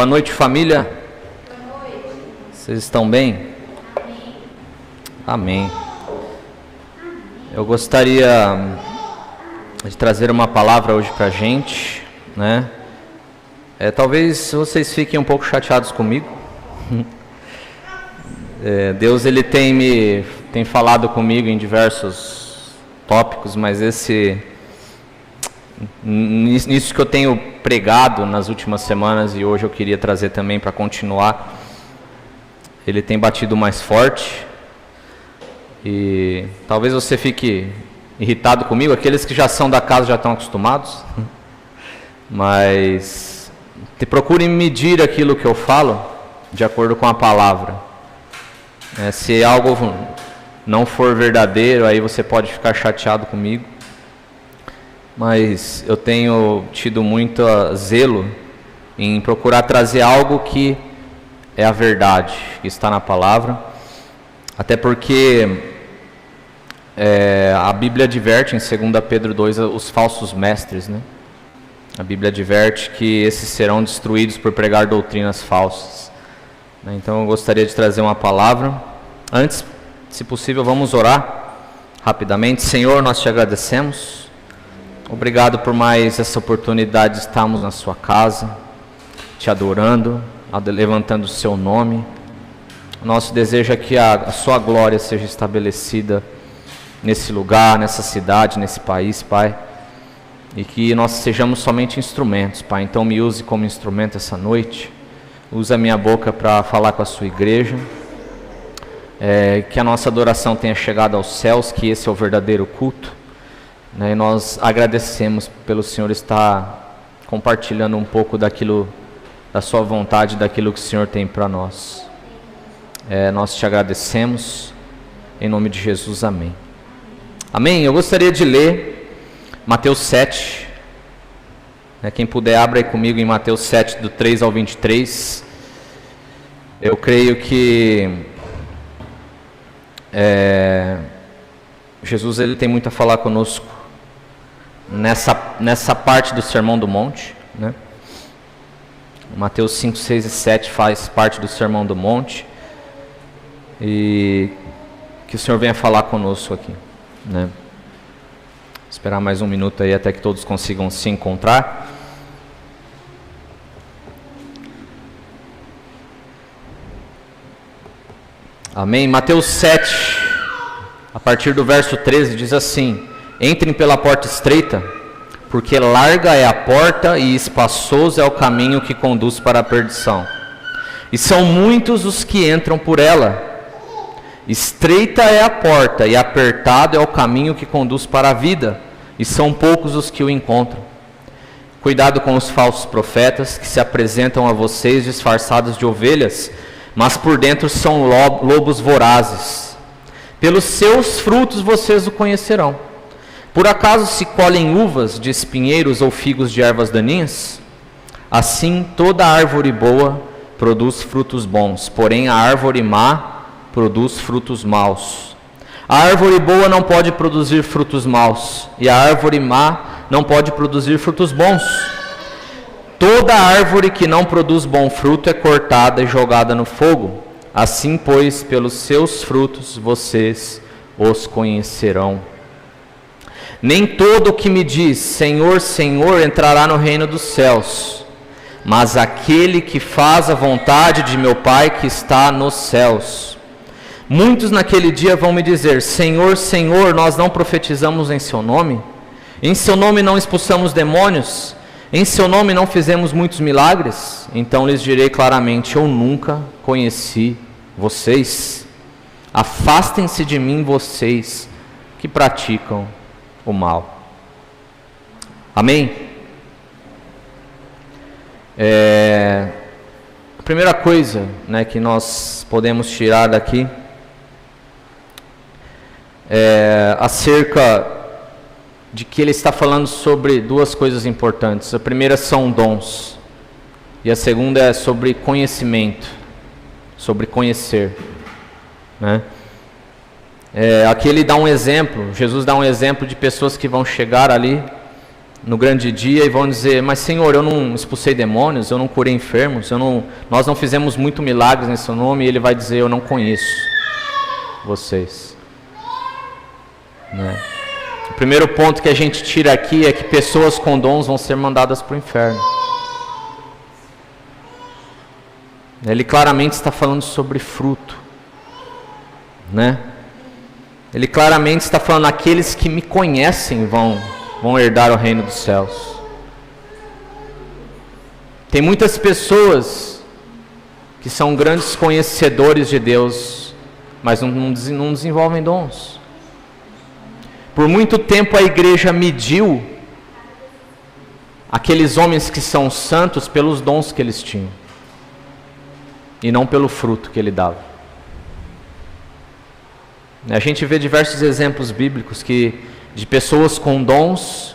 Boa noite, família. Boa noite. Vocês estão bem? Amém. Eu gostaria de trazer uma palavra hoje para a gente, né? Talvez vocês fiquem um pouco chateados comigo. Deus ele tem falado comigo em diversos tópicos, mas nisso que eu tenho pregado nas últimas semanas e hoje eu queria trazer também para continuar, ele tem batido mais forte e talvez você fique irritado comigo, aqueles que já são da casa já estão acostumados, mas procurem medir aquilo que eu falo de acordo com a palavra. Se algo não for verdadeiro, aí você pode ficar chateado comigo. Mas eu tenho tido muito zelo em procurar trazer algo que é a verdade, que está na palavra. Até porque a Bíblia adverte em 2 Pedro 2 os falsos mestres, né? A Bíblia adverte que esses serão destruídos por pregar doutrinas falsas. Então eu gostaria de trazer uma palavra. Antes, se possível, vamos orar rapidamente. Senhor, nós te agradecemos. Obrigado por mais essa oportunidade de estarmos na sua casa, te adorando, levantando o seu nome. Nosso desejo é que a sua glória seja estabelecida nesse lugar, nessa cidade, nesse país, Pai. E que nós sejamos somente instrumentos, Pai. Então me use como instrumento essa noite. Use a minha boca para falar com a sua igreja. Que a nossa adoração tenha chegado aos céus, que esse é o verdadeiro culto. E nós agradecemos pelo Senhor estar compartilhando um pouco daquilo, da sua vontade, daquilo que o Senhor tem para nós. Nós te agradecemos, em nome de Jesus, amém. Amém? Eu gostaria de ler Mateus 7. Quem puder, abra aí comigo em Mateus 7, do 3 ao 23. Eu creio que Jesus ele tem muito a falar conosco nessa parte do Sermão do Monte, né? Mateus 5, 6 e 7 faz parte do Sermão do Monte, e que o Senhor venha falar conosco aqui, né? Esperar mais um minuto aí até que todos consigam se encontrar. Amém? Mateus 7, a partir do verso 13, diz assim: entrem pela porta estreita, porque larga é a porta e espaçoso é o caminho que conduz para a perdição. E são muitos os que entram por ela. Estreita é a porta e apertado é o caminho que conduz para a vida, e são poucos os que o encontram. Cuidado com os falsos profetas que se apresentam a vocês disfarçados de ovelhas, mas por dentro são lobos vorazes. Pelos seus frutos vocês o conhecerão. Por acaso se colhem uvas de espinheiros ou figos de ervas daninhas? Assim toda árvore boa produz frutos bons, porém a árvore má produz frutos maus. A árvore boa não pode produzir frutos maus, e a árvore má não pode produzir frutos bons. Toda árvore que não produz bom fruto é cortada e jogada no fogo. Assim, pois, pelos seus frutos vocês os conhecerão. Nem todo o que me diz, Senhor, Senhor, entrará no reino dos céus, mas aquele que faz a vontade de meu Pai que está nos céus. Muitos naquele dia vão me dizer, Senhor, Senhor, nós não profetizamos em seu nome? Em seu nome não expulsamos demônios? Em seu nome não fizemos muitos milagres? Então lhes direi claramente, eu nunca conheci vocês. Afastem-se de mim, vocês que praticam o mal. Amém? A primeira coisa, né, que nós podemos tirar daqui acerca de que ele está falando sobre duas coisas importantes. A primeira são dons, e a segunda é sobre conhecimento, sobre conhecer, né? Aqui ele dá um exemplo, Jesus dá um exemplo de pessoas que vão chegar ali no grande dia e vão dizer: mas Senhor, eu não expulsei demônios, eu não curei enfermos, nós não fizemos muito milagres em seu nome. E Ele vai dizer: eu não conheço vocês. Né? O primeiro ponto que a gente tira aqui é que pessoas com dons vão ser mandadas para o inferno. Ele claramente está falando sobre fruto, né? Ele claramente está falando: aqueles que me conhecem vão herdar o reino dos céus. Tem muitas pessoas que são grandes conhecedores de Deus, mas não desenvolvem dons. Por muito tempo a igreja mediu aqueles homens que são santos pelos dons que eles tinham, e não pelo fruto que ele dava. A gente vê diversos exemplos bíblicos de pessoas com dons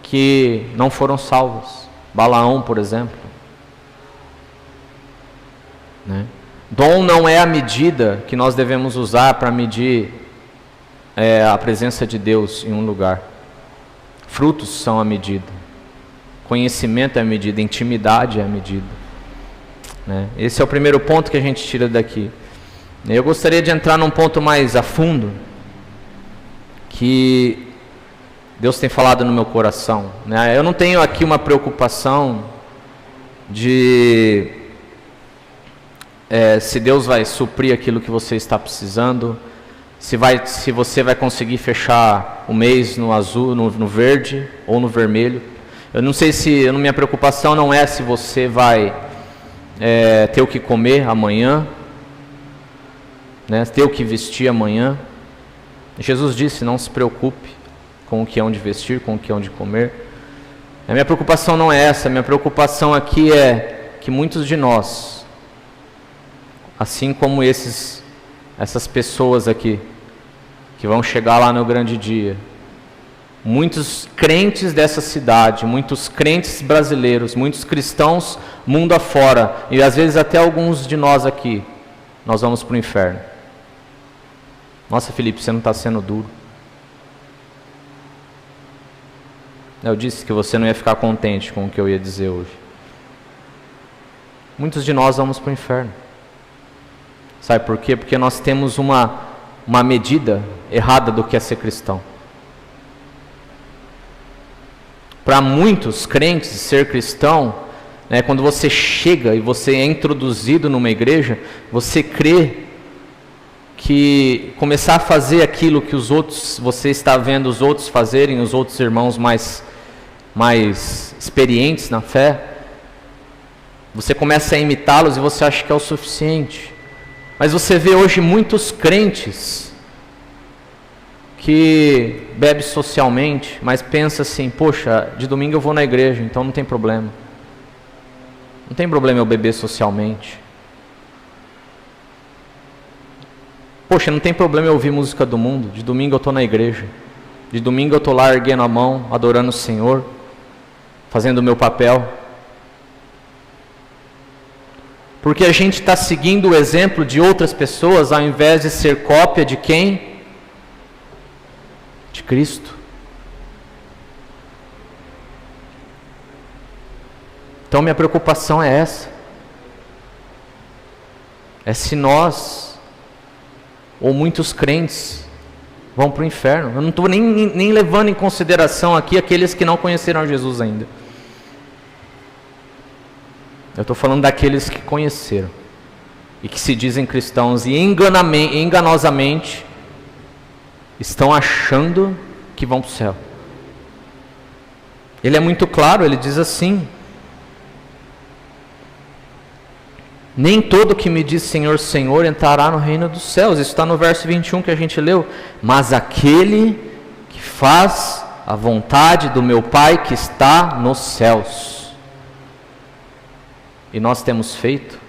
que não foram salvas. Balaão, por exemplo. Né? Dom não é a medida que nós devemos usar para medir a presença de Deus em um lugar. Frutos são a medida. Conhecimento é a medida. Intimidade é a medida. Né? Esse é o primeiro ponto que a gente tira daqui. Eu gostaria de entrar num ponto mais a fundo, que Deus tem falado no meu coração. Né? Eu não tenho aqui uma preocupação de se Deus vai suprir aquilo que você está precisando, se você vai conseguir fechar o mês no azul, no verde ou no vermelho. Eu não sei minha preocupação não é se você vai ter o que comer amanhã, né, ter o que vestir amanhã. Jesus disse: não se preocupe com o que hão de vestir, com o que hão de comer. A minha preocupação não é essa. A minha preocupação aqui é que muitos de nós, assim como essas pessoas aqui, que vão chegar lá no grande dia, muitos crentes dessa cidade, muitos crentes brasileiros, muitos cristãos mundo afora, e às vezes até alguns de nós aqui, nós vamos para o inferno. Nossa, Felipe, você não está sendo duro. Eu disse que você não ia ficar contente com o que eu ia dizer hoje. Muitos de nós vamos para o inferno. Sabe por quê? Porque nós temos uma medida errada do que é ser cristão. Para muitos crentes, ser cristão, né, quando você chega e você é introduzido numa igreja, você crê que começar a fazer aquilo que você está vendo os outros fazerem, os outros irmãos mais experientes na fé, você começa a imitá-los e você acha que é o suficiente. Mas você vê hoje muitos crentes que bebem socialmente, mas pensa assim: poxa, de domingo eu vou na igreja, então não tem problema. Não tem problema eu beber socialmente. Poxa, não tem problema eu ouvir música do mundo, de domingo eu estou na igreja. De domingo eu estou lá erguendo a mão, adorando o Senhor, fazendo o meu papel. Porque a gente está seguindo o exemplo de outras pessoas, ao invés de ser cópia de quem? De Cristo. Então minha preocupação é essa. É se nós, ou muitos crentes, vão para o inferno. Eu não estou nem levando em consideração aqui aqueles que não conheceram Jesus ainda. Eu estou falando daqueles que conheceram e que se dizem cristãos e enganosamente estão achando que vão para o céu. Ele é muito claro, ele diz assim: nem todo que me diz Senhor, Senhor entrará no reino dos céus. Isso está no verso 21 que a gente leu. Mas aquele que faz a vontade do meu Pai que está nos céus. E nós temos feito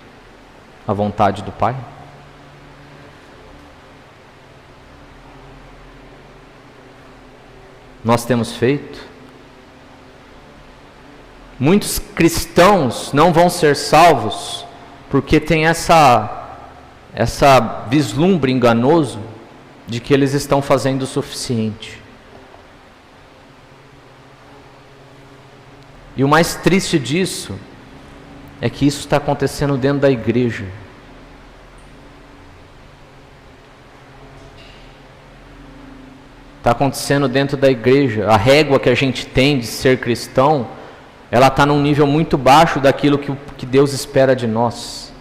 a vontade do Pai? Nós temos feito? Muitos cristãos não vão ser salvos porque tem essa vislumbre enganoso de que eles estão fazendo o suficiente. E o mais triste disso é que isso está acontecendo dentro da igreja. Está acontecendo dentro da igreja. A régua que a gente tem de ser cristão, ela está num nível muito baixo daquilo que Deus espera de nós.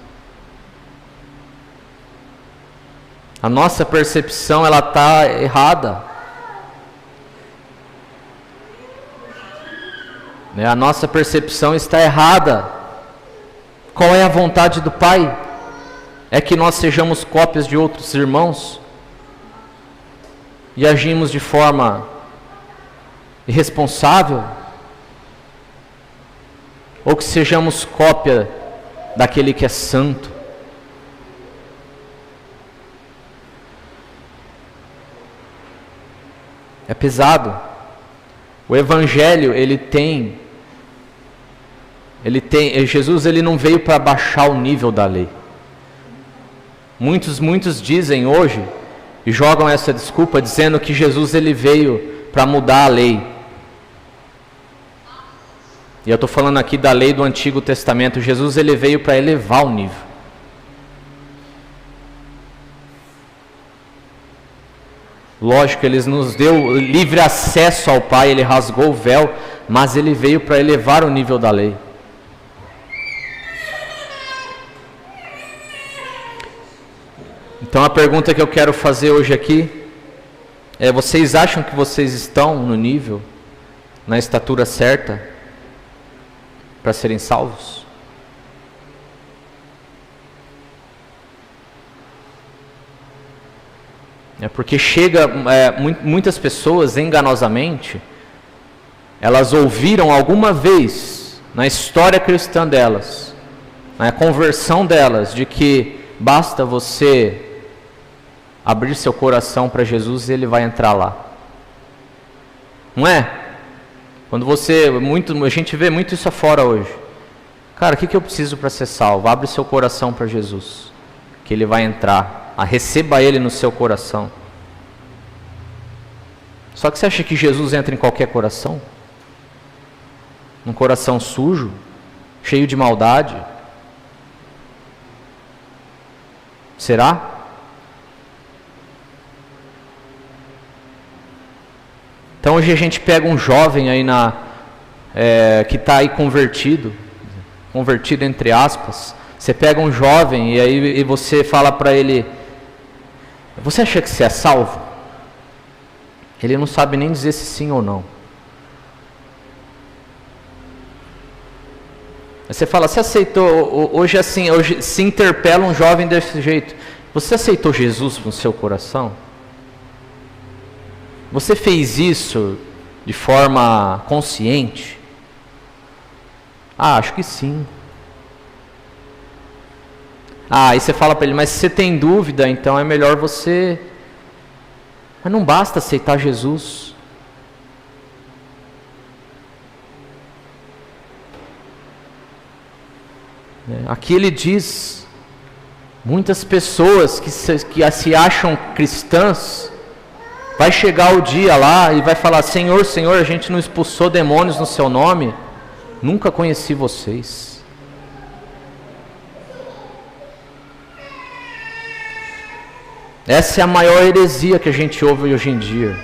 A nossa percepção, ela está errada. A nossa percepção está errada. Qual é a vontade do Pai? É que nós sejamos cópias de outros irmãos e agimos de forma irresponsável? Ou que sejamos cópia daquele que é santo? É pesado. O Evangelho, Jesus ele não veio para baixar o nível da lei. Muitos dizem hoje, e jogam essa desculpa, dizendo que Jesus ele veio para mudar a lei. E eu estou falando aqui da lei do Antigo Testamento. Jesus ele veio para elevar o nível. Lógico, Ele nos deu livre acesso ao Pai, Ele rasgou o véu, mas Ele veio para elevar o nível da lei. Então a pergunta que eu quero fazer hoje aqui é: vocês acham que vocês estão no nível, na estatura certa para serem salvos? É porque muitas pessoas enganosamente, elas ouviram alguma vez na história cristã delas, na conversão delas, de que basta você abrir seu coração para Jesus e Ele vai entrar lá. Não é? Quando a gente vê muito isso afora hoje. Cara, o que eu preciso para ser salvo? Abre seu coração para Jesus, que Ele vai entrar. Receba Ele no seu coração. Só que você acha que Jesus entra em qualquer coração? Num coração sujo, cheio de maldade? Será? Então hoje a gente pega um jovem aí que está aí convertido entre aspas. Você pega um jovem e você fala para ele: você acha que você é salvo? Ele não sabe nem dizer se sim ou não. Aí você fala: você aceitou, hoje se interpela um jovem desse jeito: você aceitou Jesus no seu coração? Você fez isso de forma consciente? Acho que sim. Aí você fala para ele: mas se você tem dúvida, então é melhor você... Mas não basta aceitar Jesus. Aqui ele diz: muitas pessoas que se acham cristãs, vai chegar o dia lá e vai falar: Senhor, Senhor, a gente não expulsou demônios no seu nome? Nunca conheci vocês. Essa é a maior heresia que a gente ouve hoje em dia.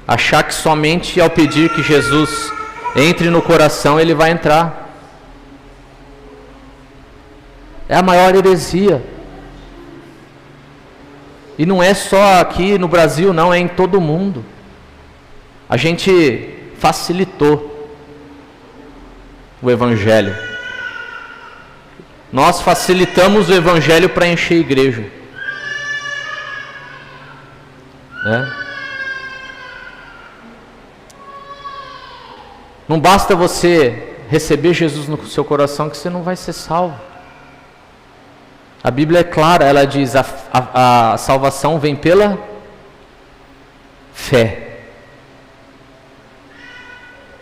Achar que somente ao pedir que Jesus entre no coração, Ele vai entrar. É a maior heresia. E não é só aqui no Brasil, não, é em todo o mundo. A gente facilitou o Evangelho. Nós facilitamos o Evangelho para encher a igreja. Não basta você receber Jesus no seu coração que você não vai ser salvo. A Bíblia é clara, ela diz: a salvação vem pela fé.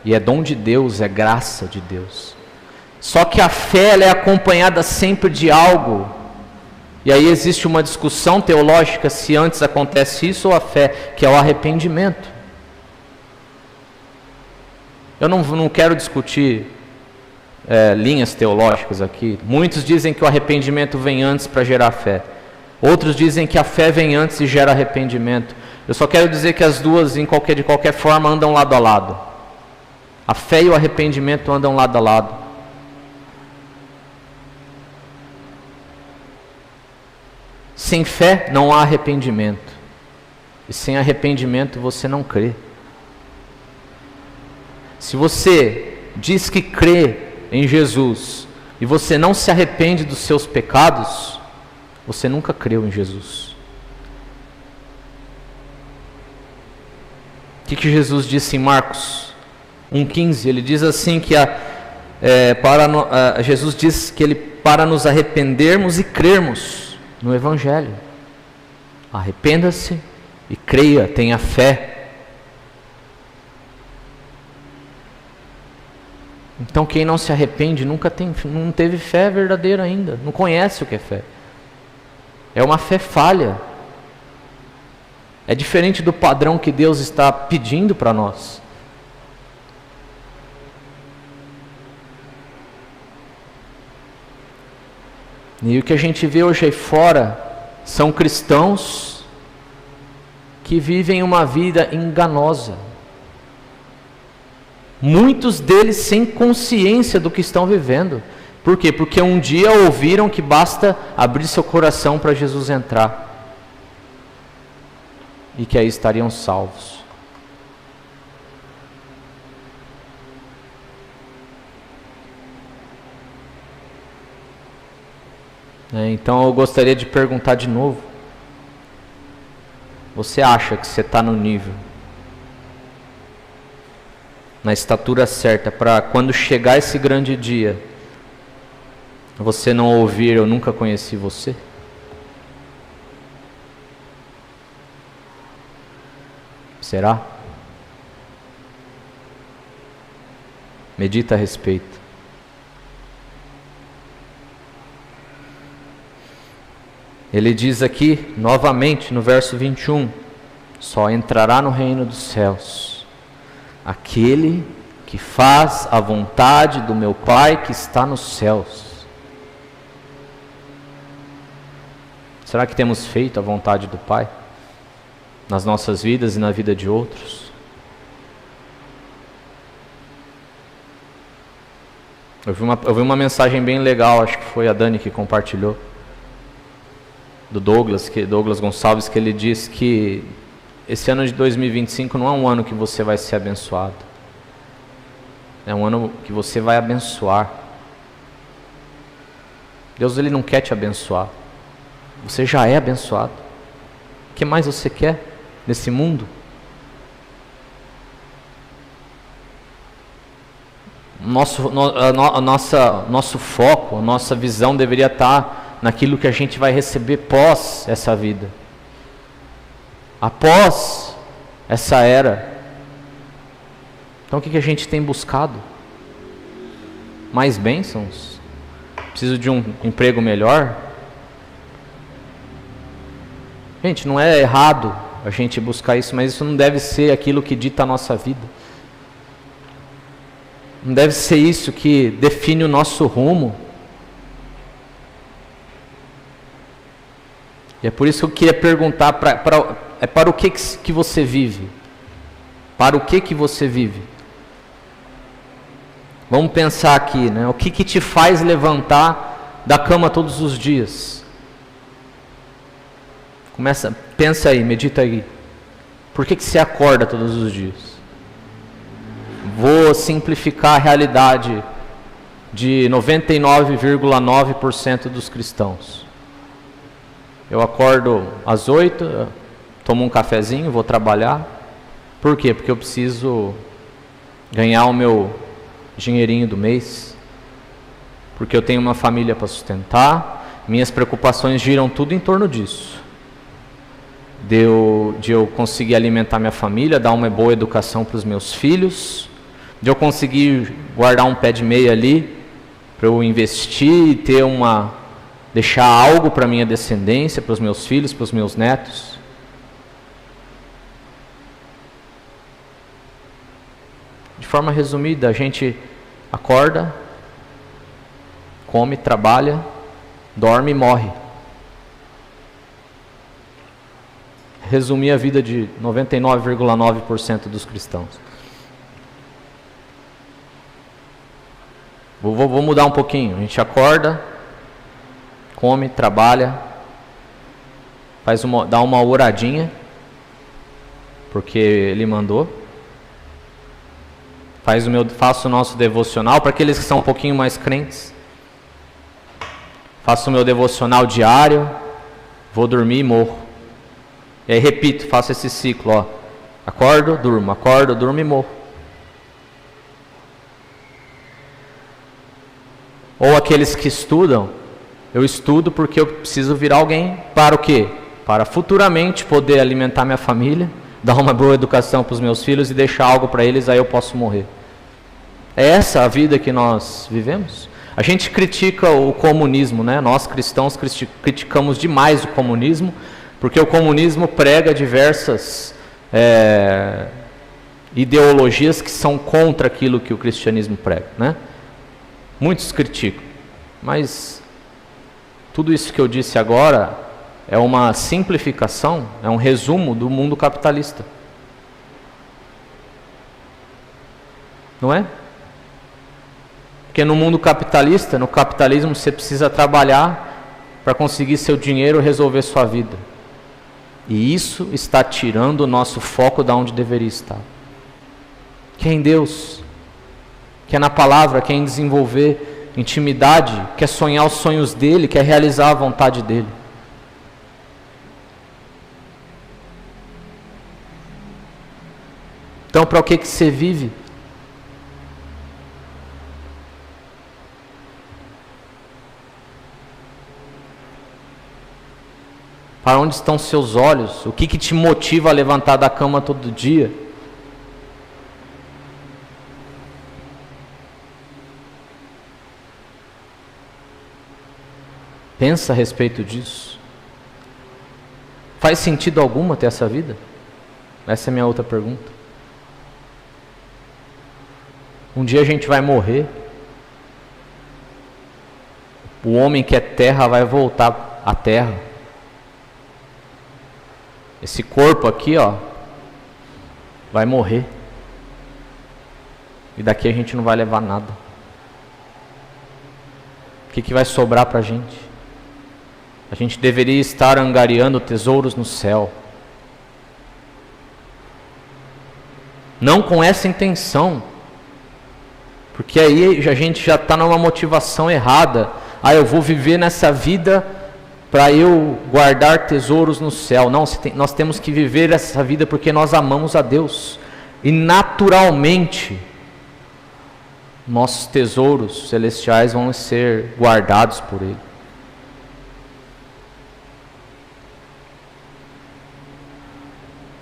E é dom de Deus, é graça de Deus. Só que a fé ela é acompanhada sempre de algo. E aí existe uma discussão teológica se antes acontece isso ou a fé, que é o arrependimento. Eu não quero discutir linhas teológicas aqui. Muitos dizem que o arrependimento vem antes para gerar fé. Outros dizem que a fé vem antes e gera arrependimento. Eu só quero dizer que as duas, de qualquer forma, andam lado a lado. A fé e o arrependimento andam lado a lado. Sem fé não há arrependimento. E sem arrependimento você não crê. Se você diz que crê em Jesus e você não se arrepende dos seus pecados, você nunca creu em Jesus. O que Jesus disse em Marcos 1,15? Ele diz assim que Jesus diz que para nos arrependermos e crermos no Evangelho. Arrependa-se e creia, tenha fé. Então quem não se arrepende não teve fé verdadeira ainda, não conhece o que é fé. É uma fé falha. É diferente do padrão que Deus está pedindo para nós. E o que a gente vê hoje aí fora são cristãos que vivem uma vida enganosa. Muitos deles sem consciência do que estão vivendo. Por quê? Porque um dia ouviram que basta abrir seu coração para Jesus entrar. E que aí estariam salvos. Então eu gostaria de perguntar de novo. Você acha que você está no nível, na estatura certa, para quando chegar esse grande dia, você não ouvir, eu nunca conheci você? Será? Medita a respeito. Ele diz aqui, novamente, no verso 21, só entrará no reino dos céus aquele que faz a vontade do meu Pai que está nos céus. Será que temos feito a vontade do Pai nas nossas vidas e na vida de outros? Eu vi uma mensagem bem legal, acho que foi a Dani que compartilhou, do Douglas Gonçalves, que ele diz que esse ano de 2025 não é um ano que você vai ser abençoado, é um ano que você vai abençoar. Deus, ele não quer te abençoar, você já é abençoado. O que mais você quer nesse mundo? Nosso foco, a nossa visão deveria estar naquilo que a gente vai receber pós essa vida, após essa era. Então o que a gente tem buscado? Mais bênçãos? Preciso de um emprego melhor? Gente, não é errado a gente buscar isso, mas isso não deve ser aquilo que dita a nossa vida. Não deve ser isso que define o nosso rumo. E é por isso que eu queria perguntar, para o que você vive? Para o que você vive? Vamos pensar aqui, né? O que te faz levantar da cama todos os dias? Pensa aí, medita aí. Por que você acorda todos os dias? Vou simplificar a realidade de 99,9% dos cristãos. Eu acordo às 8, tomo um cafezinho, vou trabalhar. Por quê? Porque eu preciso ganhar o meu dinheirinho do mês. Porque eu tenho uma família para sustentar. Minhas preocupações giram tudo em torno disso. De eu conseguir alimentar minha família, dar uma boa educação para os meus filhos. De eu conseguir guardar um pé de meia ali, para eu investir e deixar algo para minha descendência, para os meus filhos, para os meus netos. De forma resumida, a gente acorda, come, trabalha, dorme e morre. Resumir a vida de 99,9% dos cristãos. Vou mudar um pouquinho. A gente acorda, come, trabalha, dá uma oradinha, porque Ele mandou. Faço o nosso devocional, para aqueles que são um pouquinho mais crentes. Faço o meu devocional diário, vou dormir e morro. E aí repito, faço esse ciclo, ó. Acordo, durmo e morro. Ou aqueles que estudam, eu estudo porque eu preciso virar alguém para o quê? Para futuramente poder alimentar minha família, dar uma boa educação para os meus filhos e deixar algo para eles, aí eu posso morrer. É essa a vida que nós vivemos? A gente critica o comunismo, né? Nós cristãos criticamos demais o comunismo, porque o comunismo prega diversas ideologias que são contra aquilo que o cristianismo prega, né? Muitos criticam, mas tudo isso que eu disse agora é uma simplificação, é um resumo do mundo capitalista. Não é? Porque no mundo capitalista, no capitalismo, você precisa trabalhar para conseguir seu dinheiro e resolver sua vida. E isso está tirando o nosso foco da onde deveria estar. Que é em Deus, que é na palavra, que é em desenvolver intimidade, que é sonhar os sonhos dele, que é realizar a vontade dele. Então, para o que você vive? Para onde estão seus olhos? O que te motiva a levantar da cama todo dia? Pensa a respeito disso. Faz sentido alguma ter essa vida? Essa é a minha outra pergunta. Um dia a gente vai morrer. O homem que é terra vai voltar à terra. Esse corpo aqui, ó, vai morrer. E daqui a gente não vai levar nada. O que vai sobrar pra gente? A gente deveria estar angariando tesouros no céu. Não com essa intenção. Porque aí a gente já está numa motivação errada. Eu vou viver nessa vida para eu guardar tesouros no céu. Não, nós temos que viver essa vida porque nós amamos a Deus. E naturalmente, nossos tesouros celestiais vão ser guardados por Ele.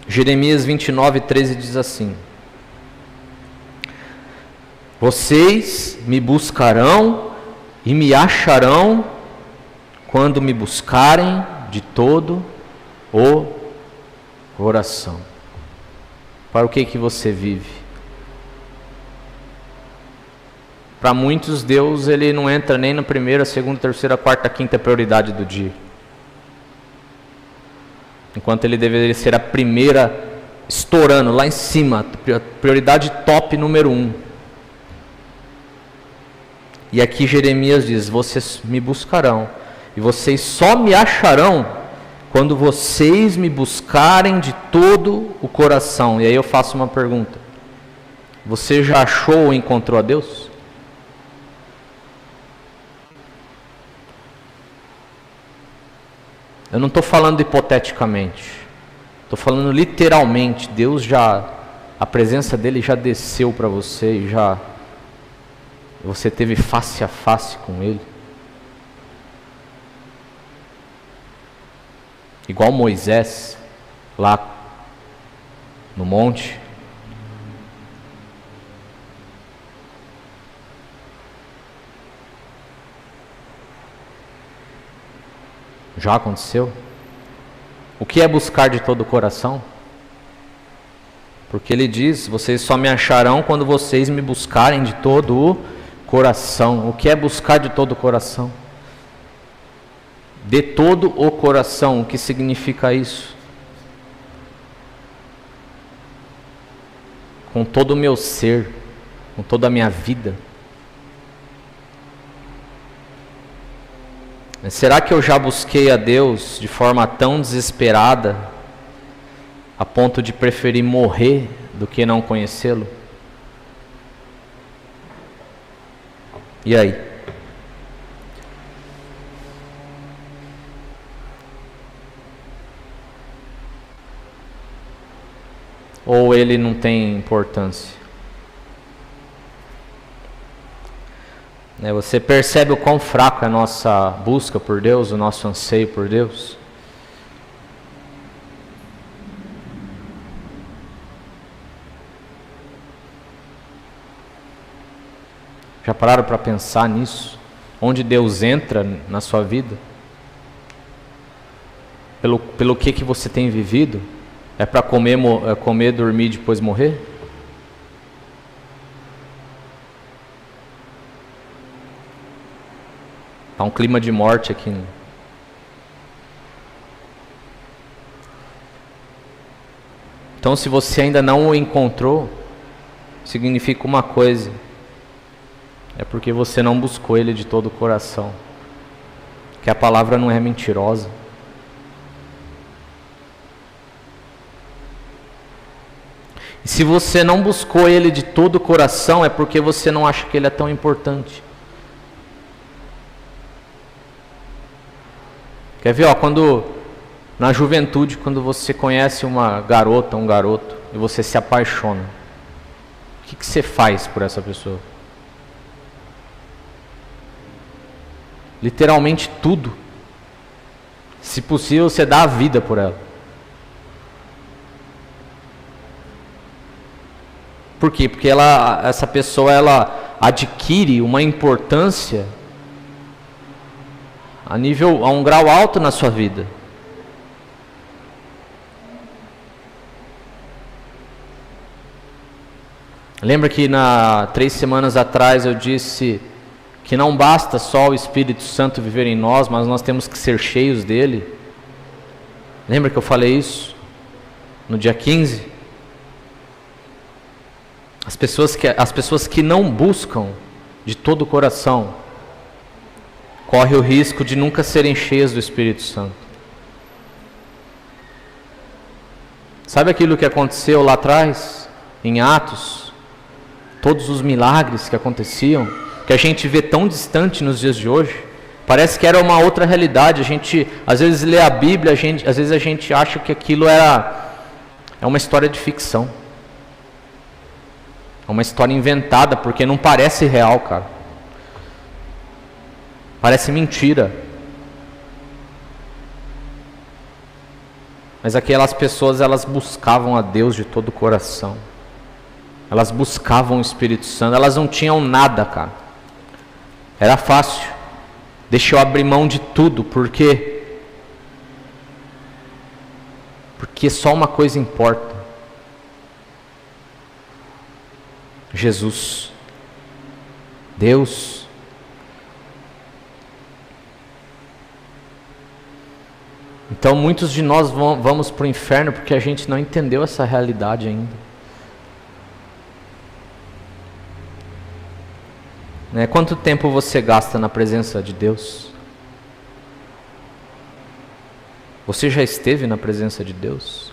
Jeremias 29:13 diz assim: vocês me buscarão e me acharão quando me buscarem de todo o coração. Para o que você vive? Para muitos, Deus ele não entra nem na primeira, segunda, terceira, quarta, quinta prioridade do dia. Enquanto ele deveria ser a primeira, estourando lá em cima, prioridade top número 1. E aqui Jeremias diz: vocês me buscarão, e vocês só me acharão quando vocês me buscarem de todo o coração. E aí eu faço uma pergunta: você já achou ou encontrou a Deus? Eu não estou falando hipoteticamente, estou falando literalmente. Deus a presença dele já desceu para você e você teve face a face com ele. Igual Moisés, lá no monte. Já aconteceu? O que é buscar de todo o coração? Porque ele diz: vocês só me acharão quando vocês me buscarem de todo o coração. O que é buscar de todo o coração? De todo o coração, o que significa isso? Com todo o meu ser, com toda a minha vida. Mas será que eu já busquei a Deus de forma tão desesperada, a ponto de preferir morrer do que não conhecê-lo? E aí? Ou ele não tem importância? Você percebe o quão fraco é a nossa busca por Deus, o nosso anseio por Deus? Já pararam para pensar nisso? Onde Deus entra na sua vida? Pelo que você tem vivido? É para comer, dormir e depois morrer? Há um clima de morte aqui, né? Então, se você ainda não o encontrou, significa uma coisa: é porque você não buscou Ele de todo o coração. Que a palavra não é mentirosa. E se você não buscou Ele de todo o coração, é porque você não acha que Ele é tão importante. Quer ver, quando na juventude, quando você conhece uma garota, um garoto, e você se apaixona, o que você faz por essa pessoa? Literalmente tudo. Se possível, você dá a vida por ela. Por quê? Porque essa pessoa ela adquire uma importância a um grau alto na sua vida. Lembra que 3 semanas atrás eu disse que não basta só o Espírito Santo viver em nós, mas nós temos que ser cheios dele? Lembra que eu falei isso no dia 15? As pessoas que não buscam de todo o coração correm o risco de nunca serem cheias do Espírito Santo. Sabe aquilo que aconteceu lá atrás, em Atos? Todos os milagres que aconteciam, que a gente vê tão distante nos dias de hoje. Parece que era uma outra realidade. A gente às vezes lê a Bíblia, às vezes a gente acha que aquilo é uma história de ficção. É uma história inventada, porque não parece real, cara. Parece mentira. Mas aquelas pessoas, elas buscavam a Deus de todo o coração. Elas buscavam o Espírito Santo. Elas não tinham nada, cara. Era fácil. Deixa eu abrir mão de tudo. Por quê? Porque só uma coisa importa: Jesus, Deus. Então muitos de nós vamos para o inferno porque a gente não entendeu essa realidade ainda. Quanto tempo você gasta na presença de Deus? Você já esteve na presença de Deus?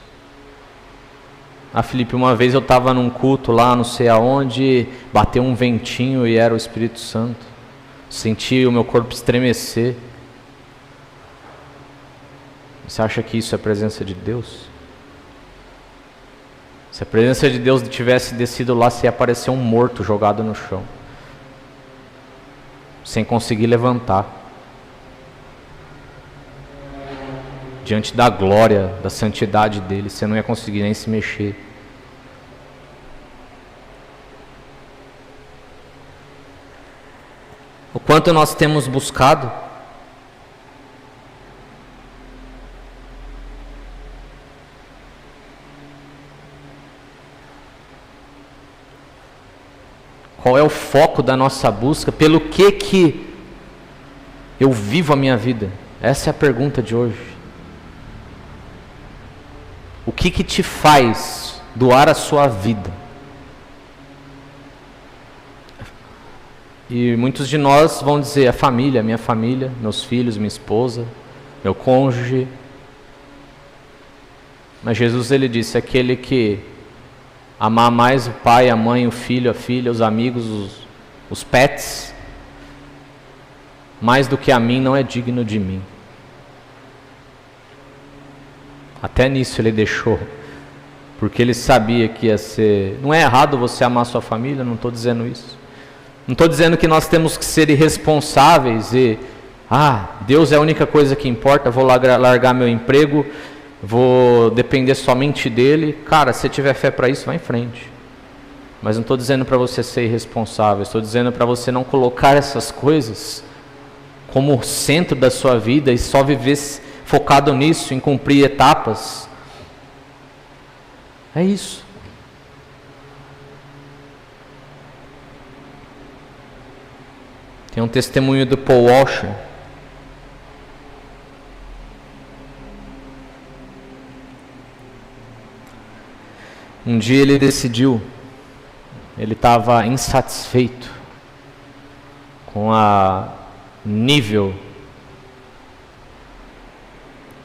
Felipe, uma vez eu estava num culto lá, não sei aonde, bateu um ventinho e era o Espírito Santo. Senti o meu corpo estremecer. Você acha que isso é a presença de Deus? Se a presença de Deus tivesse descido lá, você ia aparecer um morto jogado no chão, sem conseguir levantar, diante da glória, da santidade dele, você não ia conseguir nem se mexer. O quanto nós temos buscado? Qual é o foco da nossa busca? Pelo que eu vivo a minha vida? Essa é a pergunta de hoje. O que te faz doar a sua vida? E muitos de nós vão dizer: a família, minha família, meus filhos, minha esposa, meu cônjuge. Mas Jesus, ele disse: aquele que amar mais o pai, a mãe, o filho, a filha, os amigos, os pets, mais do que a mim, não é digno de mim. Até nisso ele deixou, porque ele sabia que ia ser... Não é errado você amar sua família, não estou dizendo isso. Não estou dizendo que nós temos que ser irresponsáveis e... Deus é a única coisa que importa, vou largar meu emprego, vou depender somente dele. Cara, se tiver fé para isso, vai em frente. Mas não estou dizendo para você ser irresponsável, estou dizendo para você não colocar essas coisas como centro da sua vida e só viver focado nisso, em cumprir etapas. É isso. Tem um testemunho do Paul Washer. Um dia ele decidiu, ele estava insatisfeito com a nível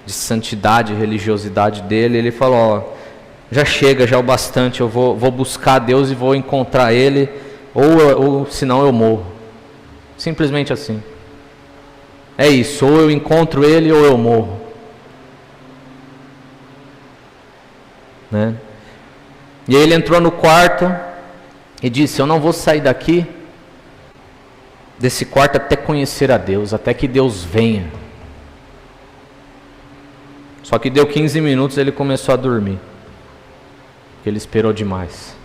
de santidade e religiosidade dele. Ele falou: já chega, já é o bastante, eu vou buscar Deus e vou encontrar Ele, ou senão eu morro. Simplesmente assim. É isso, ou eu encontro Ele ou eu morro. Né? E aí ele entrou no quarto e disse: eu não vou sair desse quarto até conhecer a Deus, até que Deus venha. Só que deu 15 minutos e ele começou a dormir, porque ele esperou demais.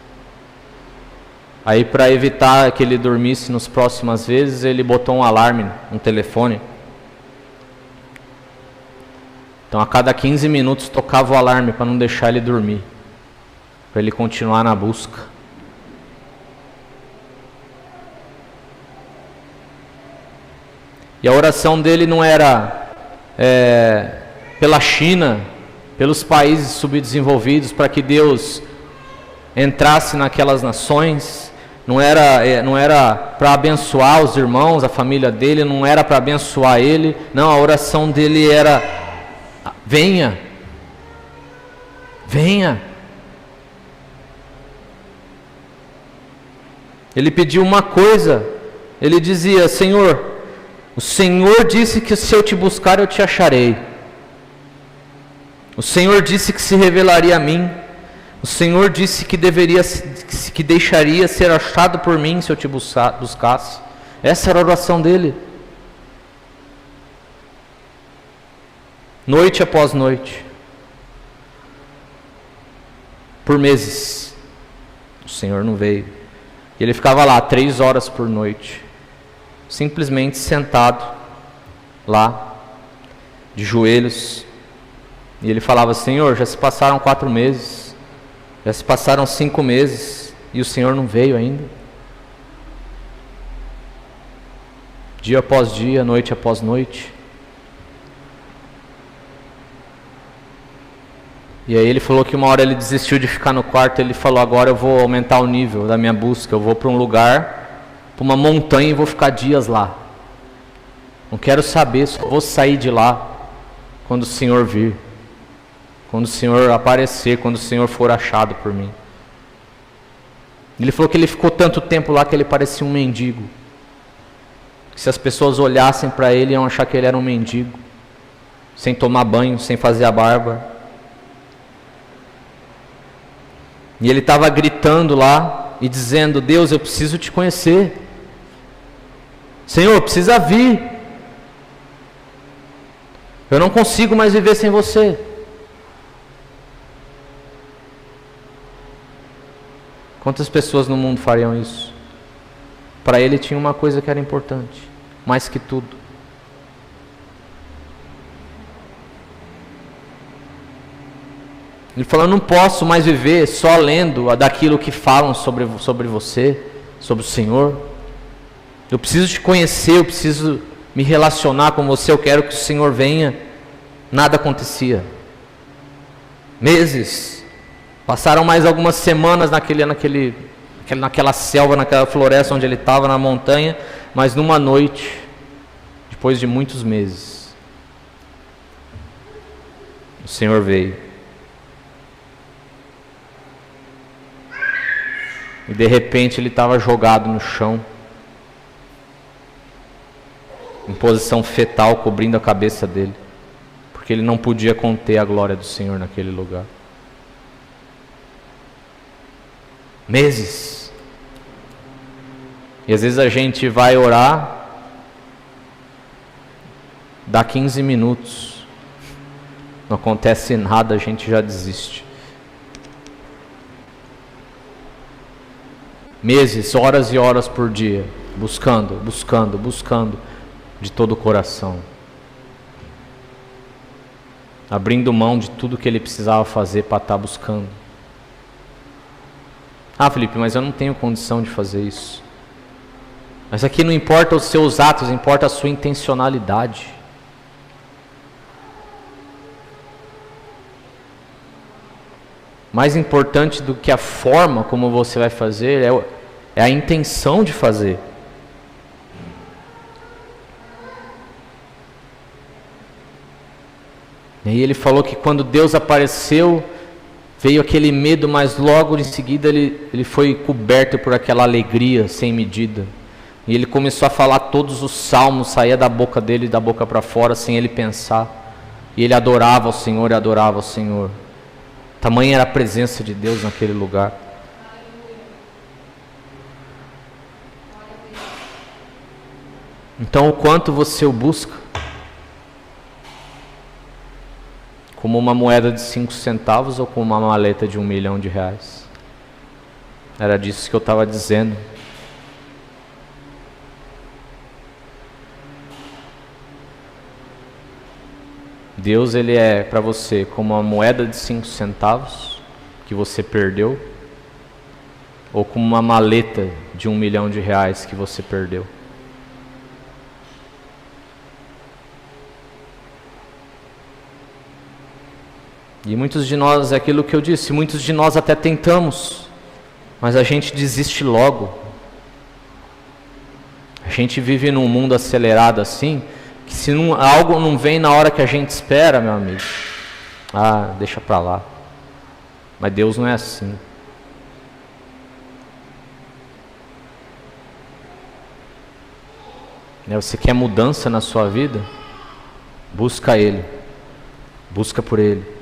Aí, para evitar que ele dormisse nas próximas vezes, ele botou um alarme, um telefone. Então a cada 15 minutos tocava o alarme para não deixar ele dormir, para ele continuar na busca. E a oração dele não era pela China, pelos países subdesenvolvidos, para que Deus entrasse naquelas nações. Não era para abençoar os irmãos, a família dele, não era para abençoar ele. Não, a oração dele era: venha, venha. Ele pediu uma coisa, ele dizia: Senhor, o Senhor disse que se eu te buscar eu te acharei. O Senhor disse que se revelaria a mim. O Senhor disse que deixaria ser achado por mim se eu te buscasse. Essa era a oração dele. Noite após noite. Por meses. O Senhor não veio. E ele ficava lá 3 horas por noite, simplesmente sentado lá, de joelhos. E ele falava: Senhor, já se passaram 4 meses, já se passaram 5 meses, e o Senhor não veio ainda. Dia após dia, noite após noite. E aí ele falou que uma hora ele desistiu de ficar no quarto. Ele falou: agora eu vou aumentar o nível da minha busca. Eu vou para um lugar, para uma montanha, e vou ficar dias lá. Não quero saber, só vou sair de lá quando o Senhor vir, quando o Senhor aparecer, quando o Senhor for achado por mim. Ele falou que ele ficou tanto tempo lá que ele parecia um mendigo. Que se as pessoas olhassem para ele, iam achar que ele era um mendigo, sem tomar banho, sem fazer a barba. E ele estava gritando lá e dizendo: Deus, eu preciso te conhecer. Senhor, precisa vir. Eu não consigo mais viver sem você. Quantas pessoas no mundo fariam isso? Para ele tinha uma coisa que era importante, mais que tudo. Ele falou: eu não posso mais viver só lendo daquilo que falam sobre você, sobre o Senhor. Eu preciso te conhecer, eu preciso me relacionar com você, eu quero que o Senhor venha. Nada acontecia. Meses. Passaram mais algumas semanas naquela selva, naquela floresta onde ele estava, na montanha. Mas numa noite, depois de muitos meses, o Senhor veio. E de repente ele estava jogado no chão, em posição fetal, cobrindo a cabeça dele, porque ele não podia conter a glória do Senhor naquele lugar. Meses. E às vezes a gente vai orar, dá 15 minutos, não acontece nada, a gente já desiste. Meses, horas e horas por dia, buscando, de todo o coração, abrindo mão de tudo que ele precisava fazer para estar buscando. Ah, Felipe, mas eu não tenho condição de fazer isso. Mas aqui não importa os seus atos, importa a sua intencionalidade. Mais importante do que a forma como você vai fazer é a intenção de fazer. E aí ele falou que quando Deus apareceu, veio aquele medo, mas logo em seguida ele foi coberto por aquela alegria sem medida. E ele começou a falar todos os salmos, saía da boca dele, da boca para fora, sem ele pensar. E ele adorava o Senhor e adorava o Senhor. Tamanha era a presença de Deus naquele lugar. Então, o quanto você o busca? Como uma moeda de 5 centavos ou como uma maleta de 1 milhão de reais? Era disso que eu estava dizendo. Deus, ele é para você como uma moeda de 5 centavos que você perdeu, ou como uma maleta de 1 milhão de reais que você perdeu. E muitos de nós, é aquilo que eu disse, muitos de nós até tentamos, mas a gente desiste logo. A gente vive num mundo acelerado assim, que se algo não vem na hora que a gente espera, meu amigo, deixa pra lá. Mas Deus não é assim. Você quer mudança na sua vida? Busca Ele. Busca por Ele.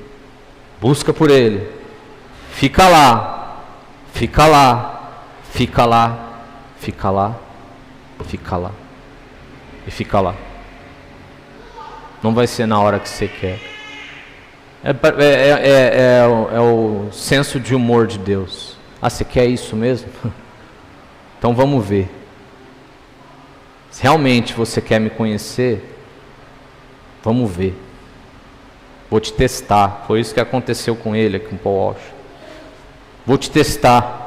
Busca por Ele. Fica lá. Fica lá. Fica lá. Fica lá. Fica lá. E fica lá. Não vai ser na hora que você quer. É o senso de humor de Deus. Você quer isso mesmo? Então vamos ver. Se realmente você quer me conhecer, vamos ver. Vou te testar. Foi isso que aconteceu com ele, com Paul Walsh. Vou te testar.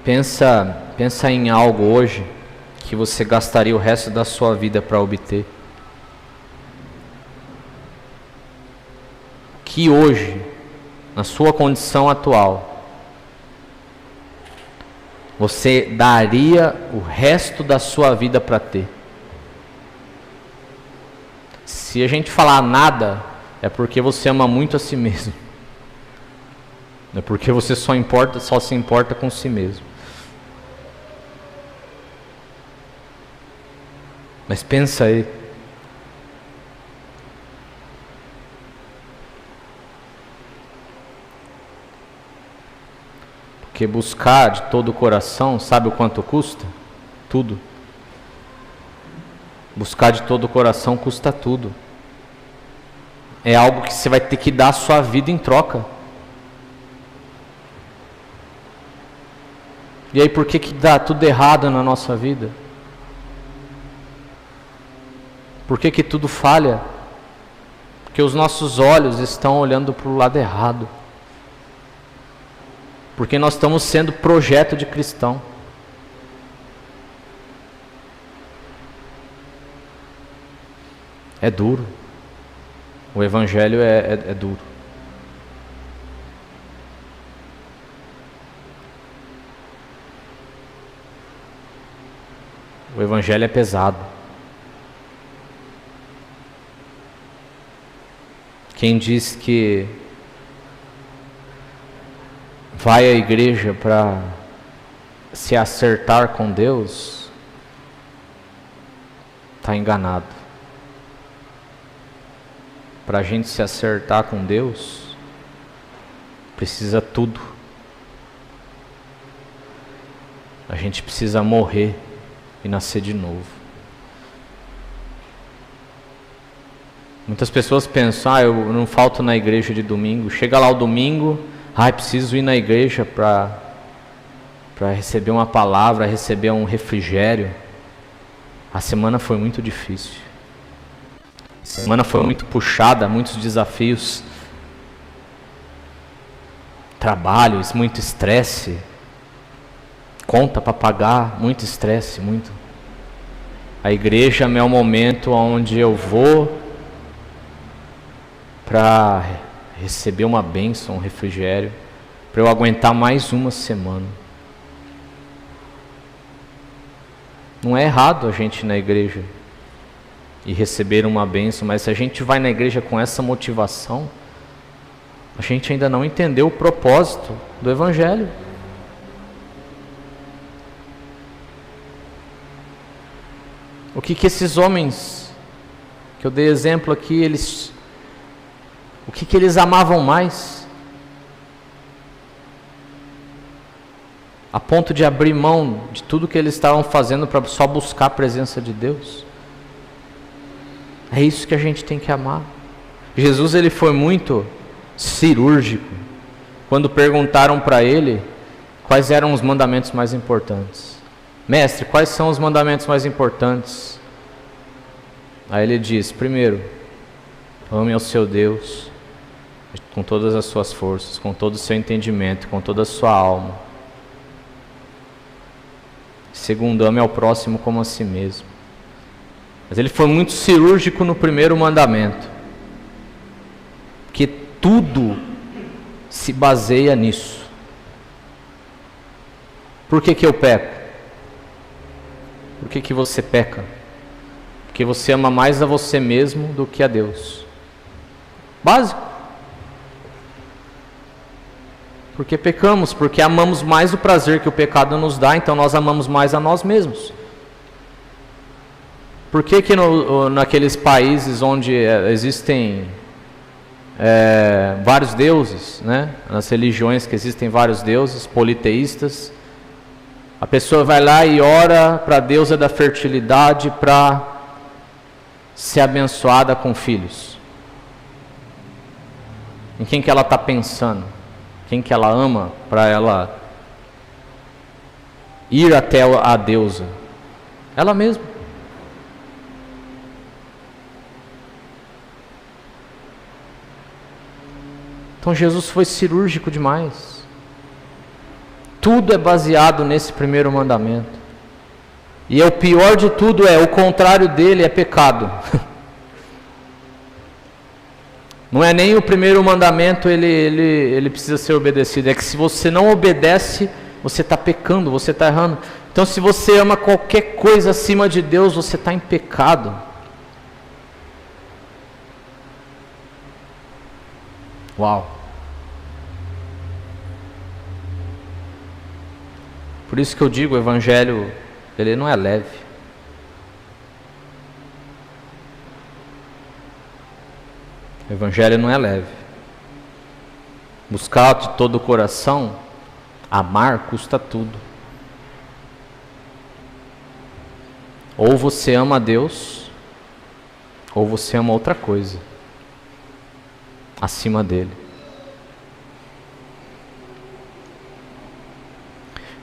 Pensa em algo hoje que você gastaria o resto da sua vida para obter. Que hoje, na sua condição atual, você daria o resto da sua vida para ter. Se a gente falar nada, é porque você ama muito a si mesmo. É porque você só se importa com si mesmo. Mas pensa aí. Porque buscar de todo o coração, sabe o quanto custa? Tudo. Buscar de todo o coração custa tudo. É algo que você vai ter que dar a sua vida em troca. E aí por que dá tudo errado na nossa vida? Por que que tudo falha? Porque os nossos olhos estão olhando para o lado errado. Porque nós estamos sendo projeto de cristão. É duro. O Evangelho é duro. O Evangelho é pesado. Quem diz que vai à igreja para se acertar com Deus, está enganado. Para a gente se acertar com Deus, precisa tudo. A gente precisa morrer e nascer de novo. Muitas pessoas pensam, eu não falto na igreja de domingo. Chega lá o domingo, preciso ir na igreja para receber uma palavra, receber um refrigério. A semana foi muito difícil. A semana foi muito puxada, muitos desafios. Trabalho, muito estresse. Conta para pagar, muito estresse, muito. A igreja é o momento onde eu vou para receber uma bênção, um refrigério, para eu aguentar mais uma semana. Não é errado a gente ir na igreja e receber uma bênção, mas se a gente vai na igreja com essa motivação, a gente ainda não entendeu o propósito do Evangelho. O que esses homens, que eu dei exemplo aqui, o que eles amavam mais? A ponto de abrir mão de tudo que eles estavam fazendo para só buscar a presença de Deus. É isso que a gente tem que amar. Jesus, ele foi muito cirúrgico quando perguntaram para ele quais eram os mandamentos mais importantes. Mestre, quais são os mandamentos mais importantes? Aí ele diz, primeiro, ame ao seu Deus com todas as suas forças, com todo o seu entendimento, com toda a sua alma. Segundo, ame ao próximo como a si mesmo. Mas ele foi muito cirúrgico no primeiro mandamento, porque tudo se baseia nisso. Por que eu peco? Por que você peca? Porque você ama mais a você mesmo do que a Deus. Básico. Porque pecamos, porque amamos mais o prazer que o pecado nos dá, então nós amamos mais a nós mesmos. Por que naqueles países onde existem vários deuses, né? Nas religiões que existem vários deuses, politeístas, a pessoa vai lá e ora para a deusa da fertilidade para ser abençoada com filhos? Em quem que ela está pensando? Quem que ela ama para ela ir até a deusa? Ela mesma. Então Jesus foi cirúrgico demais. Tudo é baseado nesse primeiro mandamento. E o pior de tudo o contrário dele é pecado. Não é nem o primeiro mandamento, ele precisa ser obedecido. É que se você não obedece, você está pecando, você está errando. Então se você ama qualquer coisa acima de Deus, você está em pecado. Uau! Por isso que eu digo, o Evangelho, ele não é leve. O Evangelho não é leve. Buscar de todo o coração, amar custa tudo. Ou você ama a Deus, ou você ama outra coisa acima dele.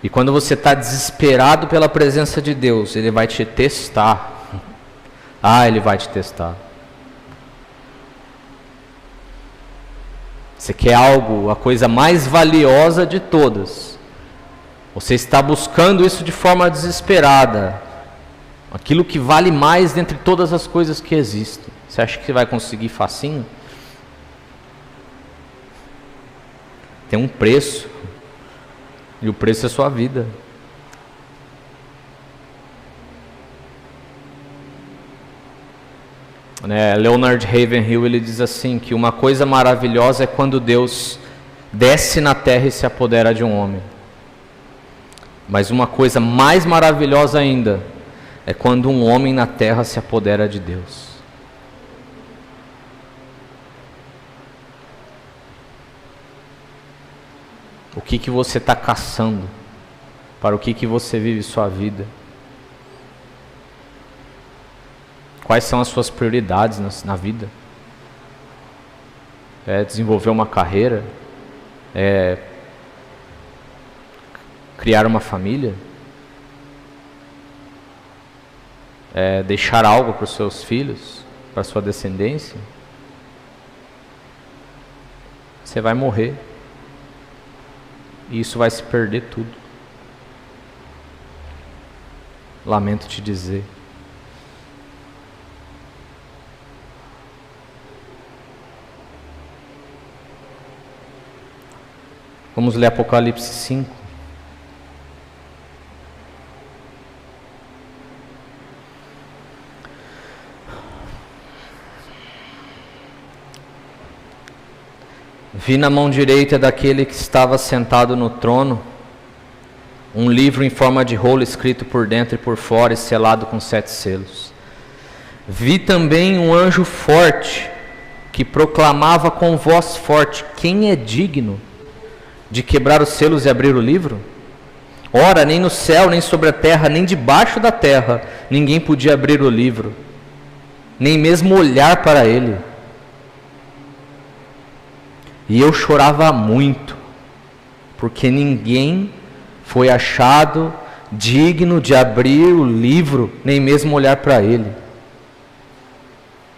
E quando você está desesperado pela presença de Deus, Ele vai te testar. Ele vai te testar. Você quer algo, a coisa mais valiosa de todas. Você está buscando isso de forma desesperada. Aquilo que vale mais dentre todas as coisas que existem. Você acha que você vai conseguir facinho? Tem um preço. E o preço é a sua vida. Leonard Ravenhill, ele diz assim, que uma coisa maravilhosa é quando Deus desce na terra e se apodera de um homem. Mas uma coisa mais maravilhosa ainda é quando um homem na terra se apodera de Deus. O que você está caçando? Para o que você vive sua vida? Quais são as suas prioridades na vida? É desenvolver uma carreira? É criar uma família? É deixar algo para os seus filhos? Para a sua descendência? Você vai morrer. E isso vai se perder tudo. Lamento te dizer. Vamos ler Apocalipse 5. Vi na mão direita daquele que estava sentado no trono um livro em forma de rolo escrito por dentro e por fora e selado com 7 selos. Vi também um anjo forte que proclamava com voz forte: quem é digno de quebrar os selos e abrir o livro? Ora, nem no céu, nem sobre a terra, nem debaixo da terra, ninguém podia abrir o livro, nem mesmo olhar para ele. E eu chorava muito, porque ninguém foi achado digno de abrir o livro, nem mesmo olhar para ele.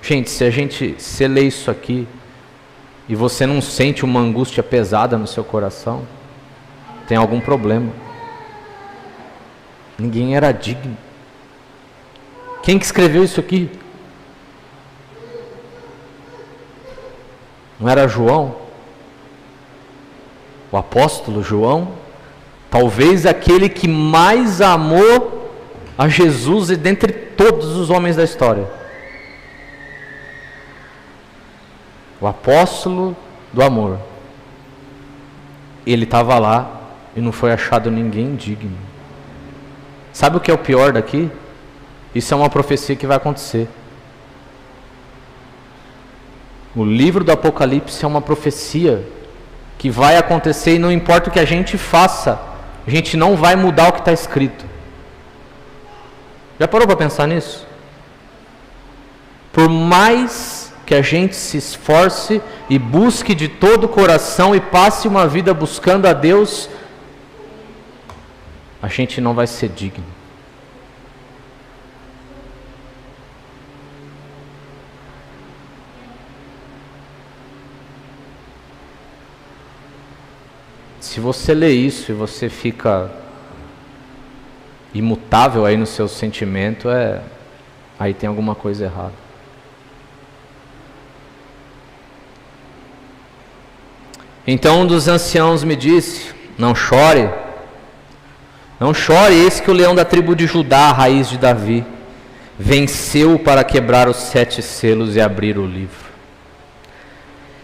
Gente, se você lê isso aqui, e você não sente uma angústia pesada no seu coração, tem algum problema. Ninguém era digno. Quem que escreveu isso aqui? Não era João? O apóstolo João? Talvez aquele que mais amou a Jesus e dentre todos os homens da história. O apóstolo do amor. Ele estava lá e não foi achado ninguém digno. Sabe o que é o pior daqui? Isso é uma profecia que vai acontecer. O livro do Apocalipse é uma profecia que vai acontecer, e não importa o que a gente faça, a gente não vai mudar o que está escrito. Já parou para pensar nisso? Por mais que a gente se esforce e busque de todo o coração e passe uma vida buscando a Deus, a gente não vai ser digno. Se você lê isso e você fica imutável aí no seu sentimento, aí tem alguma coisa errada. Então um dos anciãos me disse: não chore, eis que o leão da tribo de Judá, a raiz de Davi, venceu para quebrar os 7 selos e abrir o livro.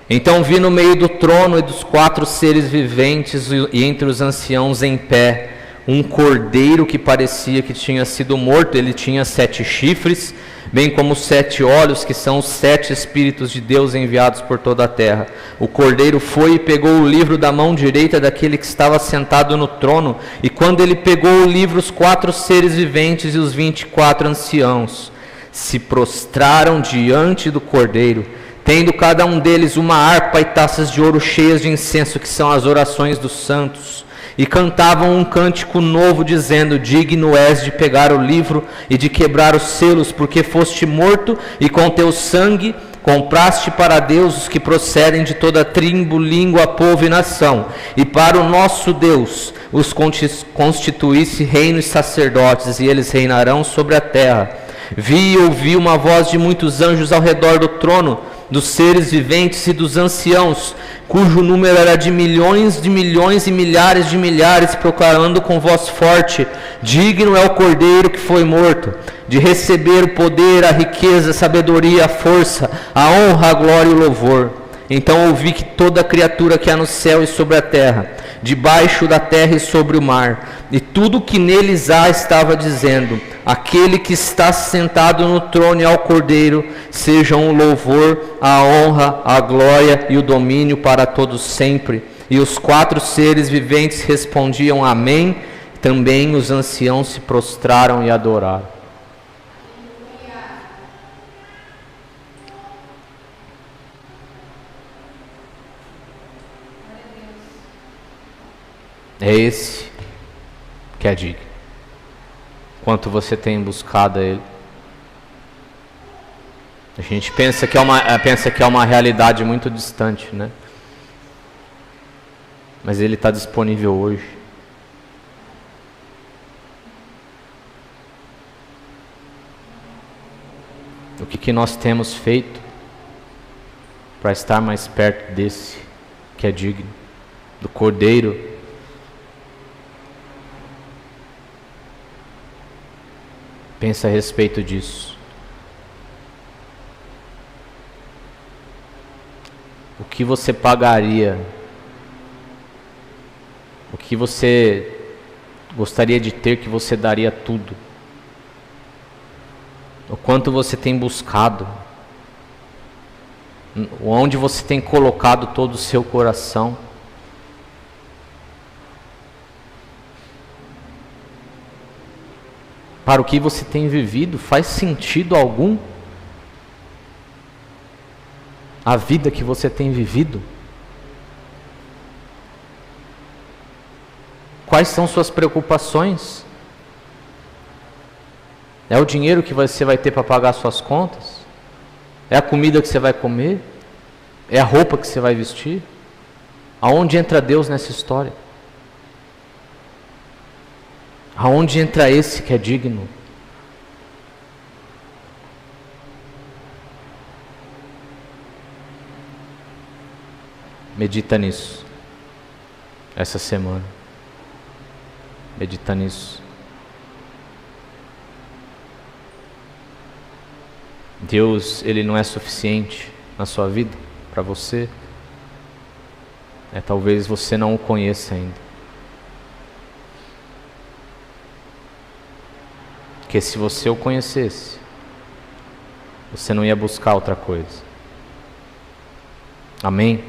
Então vi no meio do trono e dos 4 seres viventes e entre os anciãos em pé um cordeiro que parecia que tinha sido morto. Ele tinha 7 chifres, bem como 7 olhos, que são os 7 Espíritos de Deus enviados por toda a terra. O cordeiro foi e pegou o livro da mão direita daquele que estava sentado no trono, e quando ele pegou o livro, os 4 seres viventes e os 24 anciãos se prostraram diante do cordeiro, tendo cada um deles uma harpa e taças de ouro cheias de incenso, que são as orações dos santos. E cantavam um cântico novo, dizendo: digno és de pegar o livro e de quebrar os selos, porque foste morto e com teu sangue compraste para Deus os que procedem de toda tribo, língua, povo e nação, e para o nosso Deus os constituísse reino e sacerdotes, e eles reinarão sobre a terra. Vi e ouvi uma voz de muitos anjos ao redor do trono, dos seres viventes e dos anciãos, cujo número era de milhões e milhares de milhares, proclamando com voz forte: digno é o Cordeiro que foi morto, de receber o poder, a riqueza, a sabedoria, a força, a honra, a glória e o louvor. Então ouvi que toda criatura que há no céu e sobre a terra, debaixo da terra e sobre o mar, e tudo que neles há, estava dizendo: aquele que está sentado no trono e ao Cordeiro, sejam o louvor, a honra, a glória e o domínio para todos sempre. E os 4 seres viventes respondiam: amém. Também os anciãos se prostraram e adoraram. É esse que é digno. Quanto você tem buscado Ele? A gente pensa que é uma realidade muito distante, né? Mas Ele está disponível hoje. O que nós temos feito para estar mais perto desse que é digno, do Cordeiro? Pensa a respeito disso. O que você pagaria? O que você gostaria de ter que você daria tudo? O quanto você tem buscado? Onde você tem colocado todo o seu coração? Para o que você tem vivido, faz sentido algum? A vida que você tem vivido? Quais são suas preocupações? É o dinheiro que você vai ter para pagar suas contas? É a comida que você vai comer? É a roupa que você vai vestir? Aonde entra Deus nessa história? Aonde entra esse que é digno? Medita nisso. Essa semana. Medita nisso. Deus, Ele não é suficiente na sua vida, para você. Talvez você não o conheça ainda. Porque se você o conhecesse, você não ia buscar outra coisa. Amém?